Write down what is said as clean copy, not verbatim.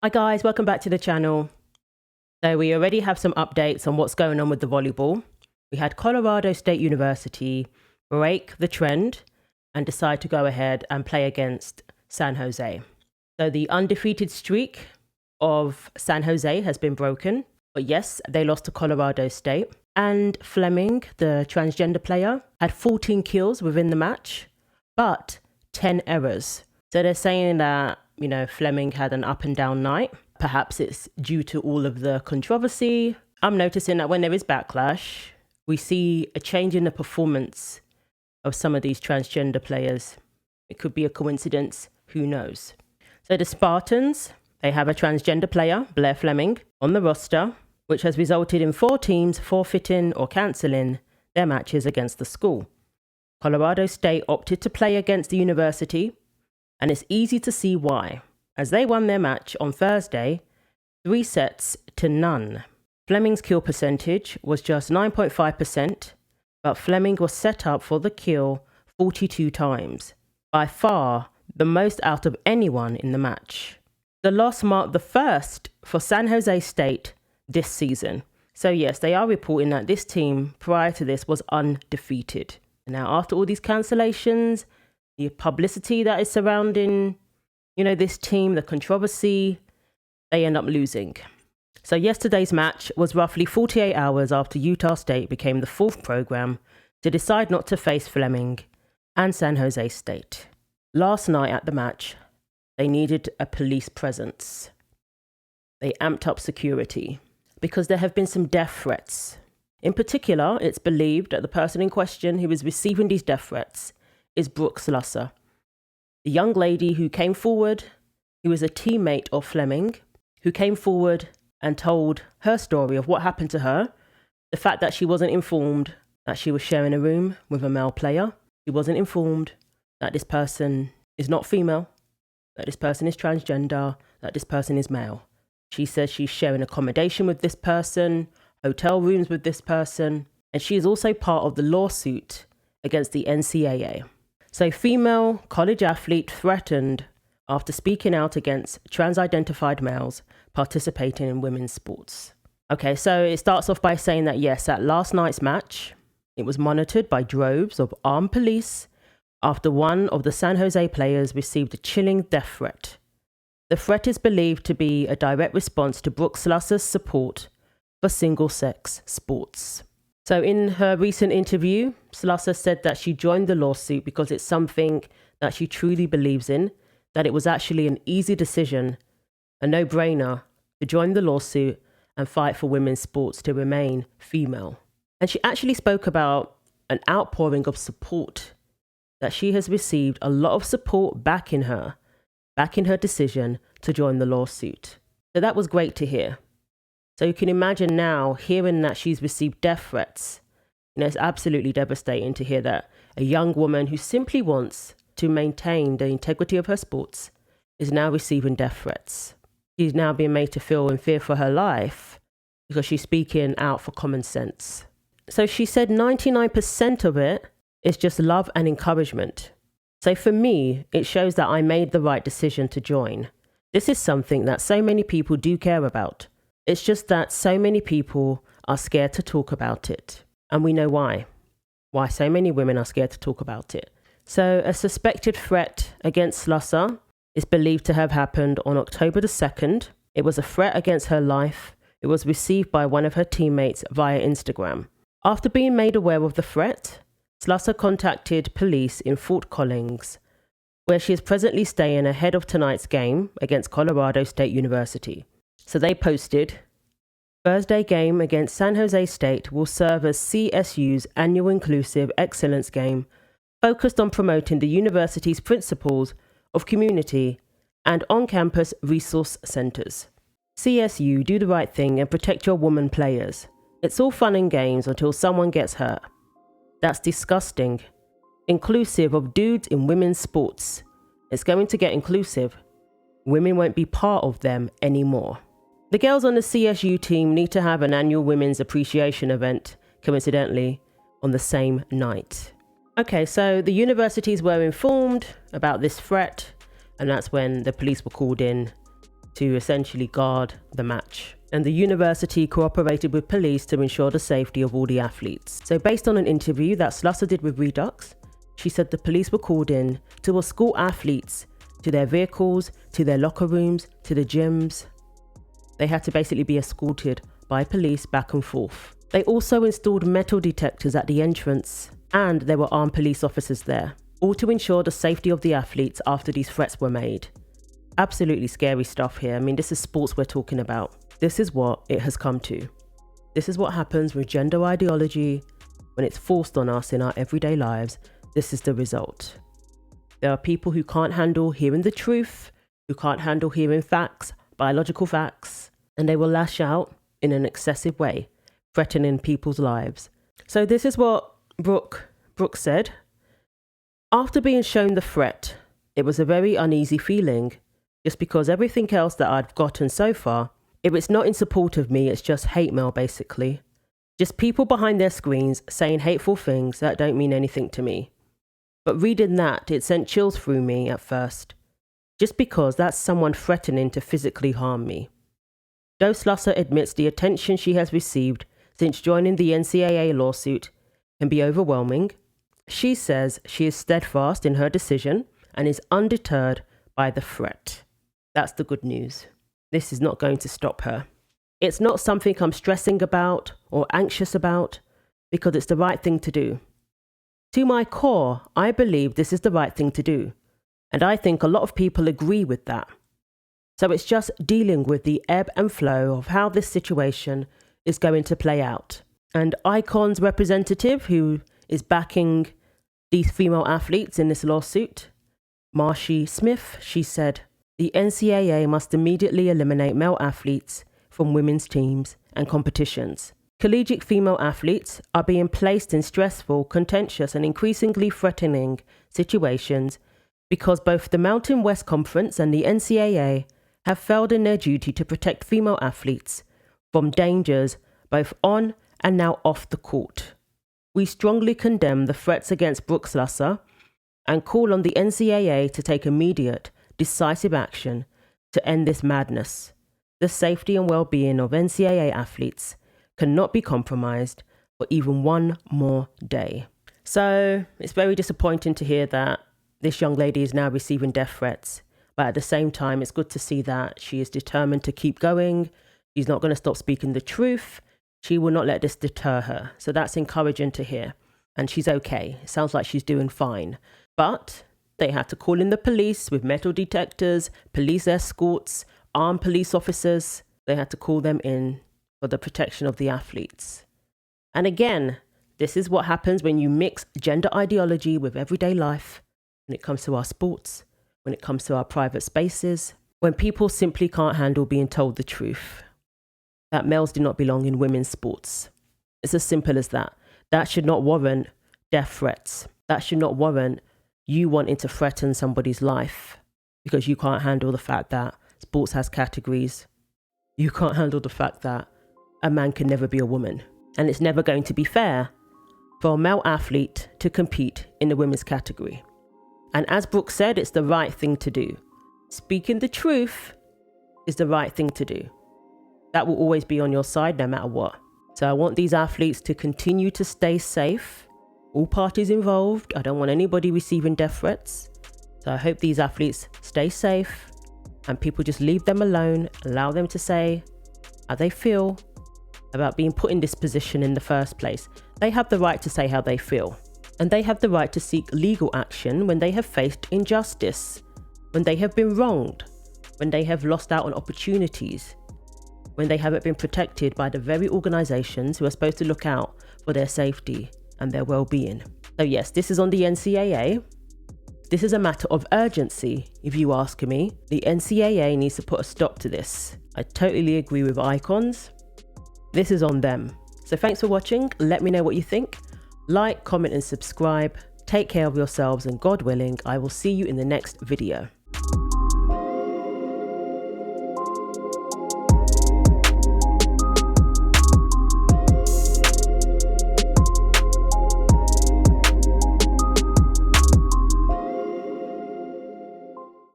Hi guys, welcome back to the channel. So we already have some updates on what's going on with the volleyball. We had Colorado State University break the trend and decide to go ahead and play against San Jose. So the undefeated streak of San Jose has been broken, but yes, they lost to Colorado State. And Fleming, the transgender player, had 14 kills within the match, but 10 errors. So they're saying that Fleming had an up and down night. Perhaps it's due to all of the controversy. I'm noticing that when there is backlash, we see a change in the performance of some of these transgender players. It could be a coincidence, who knows? So the Spartans, they have a transgender player, Blair Fleming, on the roster, which has resulted in 4 teams forfeiting or cancelling their matches against the school. Colorado State opted to play against the university, and it's easy to see why, as they won their match on Thursday 3-0. Fleming's kill percentage was just 9.5%, but Fleming was set up for the kill 42 times, by far the most out of anyone in the match. The loss marked the first for San Jose State this season. So yes, they are reporting that this team prior to this was undefeated. Now after all these cancellations, the publicity that is surrounding, this team, the controversy, they end up losing. So yesterday's match was roughly 48 hours after Utah State became the 4th program to decide not to face Fleming and San Jose State. Last night at the match, they needed a police presence. They amped up security because there have been some death threats. In particular, it's believed that the person in question who is receiving these death threats is Brooke Slusser, the young lady who came forward, who was a teammate of Fleming, who came forward and told her story of what happened to her, the fact that she wasn't informed that she was sharing a room with a male player. She wasn't informed that this person is not female, that this person is transgender, that this person is male. She says she's sharing accommodation with this person, hotel rooms with this person, and she is also part of the lawsuit against the NCAA. So female college athlete threatened after speaking out against trans-identified males participating in women's sports. Okay, so it starts off by saying that yes, at last night's match, it was monitored by droves of armed police after one of the San Jose players received a chilling death threat. The threat is believed to be a direct response to Brooke Slusser's support for single-sex sports. So in her recent interview, Slusser said that she joined the lawsuit because it's something that she truly believes in, that it was actually an easy decision, a no-brainer, to join the lawsuit and fight for women's sports to remain female. And she actually spoke about an outpouring of support, that she has received a lot of support backing her decision to join the lawsuit. So that was great to hear. So you can imagine now hearing that she's received death threats. It's absolutely devastating to hear that a young woman who simply wants to maintain the integrity of her sports is now receiving death threats. She's now being made to feel in fear for her life because she's speaking out for common sense. So she said 99% of it is just love and encouragement. So for me, it shows that I made the right decision to join. This is something that so many people do care about. It's just that so many people are scared to talk about it. And we know why. Why so many women are scared to talk about it. So a suspected threat against Slusser is believed to have happened on October the 2nd. It was a threat against her life. It was received by one of her teammates via Instagram. After being made aware of the threat, Slusser contacted police in Fort Collins, where she is presently staying ahead of tonight's game against Colorado State University. So they posted, Thursday game against San Jose State will serve as CSU's annual inclusive excellence game focused on promoting the university's principles of community and on-campus resource centers. CSU, do the right thing and protect your woman players. It's all fun and games until someone gets hurt. That's disgusting. Inclusive of dudes in women's sports. It's going to get inclusive. Women won't be part of them anymore. The girls on the CSU team need to have an annual women's appreciation event, coincidentally, on the same night. Okay, so the universities were informed about this threat, and that's when the police were called in to essentially guard the match. And the university cooperated with police to ensure the safety of all the athletes. So based on an interview that Slusser did with Redux, she said the police were called in to escort athletes to their vehicles, to their locker rooms, to the gyms. They had to basically be escorted by police back and forth. They also installed metal detectors at the entrance, and there were armed police officers there, all to ensure the safety of the athletes after these threats were made. Absolutely scary stuff here. I mean, this is sports we're talking about. This is what it has come to. This is what happens with gender ideology when it's forced on us in our everyday lives. This is the result. There are people who can't handle hearing the truth, who can't handle hearing facts, biological facts, and they will lash out in an excessive way, threatening people's lives. So this is what Brooke said. After being shown the threat, it was a very uneasy feeling, just because everything else that I'd gotten so far, if it's not in support of me, it's just hate mail basically. Just people behind their screens saying hateful things that don't mean anything to me. But reading that, it sent chills through me at first, just because that's someone threatening to physically harm me. Though Slusser admits the attention she has received since joining the NCAA lawsuit can be overwhelming, she says she is steadfast in her decision and is undeterred by the threat. That's the good news. This is not going to stop her. It's not something I'm stressing about or anxious about, because it's the right thing to do. To my core, I believe this is the right thing to do, and I think a lot of people agree with that. So it's just dealing with the ebb and flow of how this situation is going to play out. And Icon's representative, who is backing these female athletes in this lawsuit, Marcy Smith, she said, the NCAA must immediately eliminate male athletes from women's teams and competitions. Collegiate female athletes are being placed in stressful, contentious, and increasingly threatening situations because both the Mountain West Conference and the NCAA have failed in their duty to protect female athletes from dangers both on and now off the court. We strongly condemn the threats against Brooke Slusser and call on the NCAA to take immediate, decisive action to end this madness. The safety and well-being of NCAA athletes cannot be compromised for even one more day. So it's very disappointing to hear that this young lady is now receiving death threats. But at the same time, it's good to see that she is determined to keep going. She's not going to stop speaking the truth. She will not let this deter her. So that's encouraging to hear. And she's okay. It sounds like she's doing fine. But they had to call in the police with metal detectors, police escorts, armed police officers. They had to call them in for the protection of the athletes. And again, this is what happens when you mix gender ideology with everyday life, when it comes to our sports, when it comes to our private spaces, when people simply can't handle being told the truth, that males do not belong in women's sports. It's as simple as that. That should not warrant death threats. That should not warrant you wanting to threaten somebody's life because you can't handle the fact that sports has categories. You can't handle the fact that a man can never be a woman. And it's never going to be fair for a male athlete to compete in the women's category. And as Brooke said, it's the right thing to do. Speaking the truth is the right thing to do. That will always be on your side no matter what. So I want these athletes to continue to stay safe. All parties involved. I don't want anybody receiving death threats. So I hope these athletes stay safe and people just leave them alone, allow them to say how they feel about being put in this position in the first place. They have the right to say how they feel. And they have the right to seek legal action when they have faced injustice, when they have been wronged, when they have lost out on opportunities, when they haven't been protected by the very organisations who are supposed to look out for their safety and their well-being. So yes, this is on the NCAA. This is a matter of urgency, if you ask me. The NCAA needs to put a stop to this. I totally agree with Icons. This is on them. So thanks for watching. Let me know what you think. Like, comment and subscribe. Take care of yourselves and God willing, I will see you in the next video.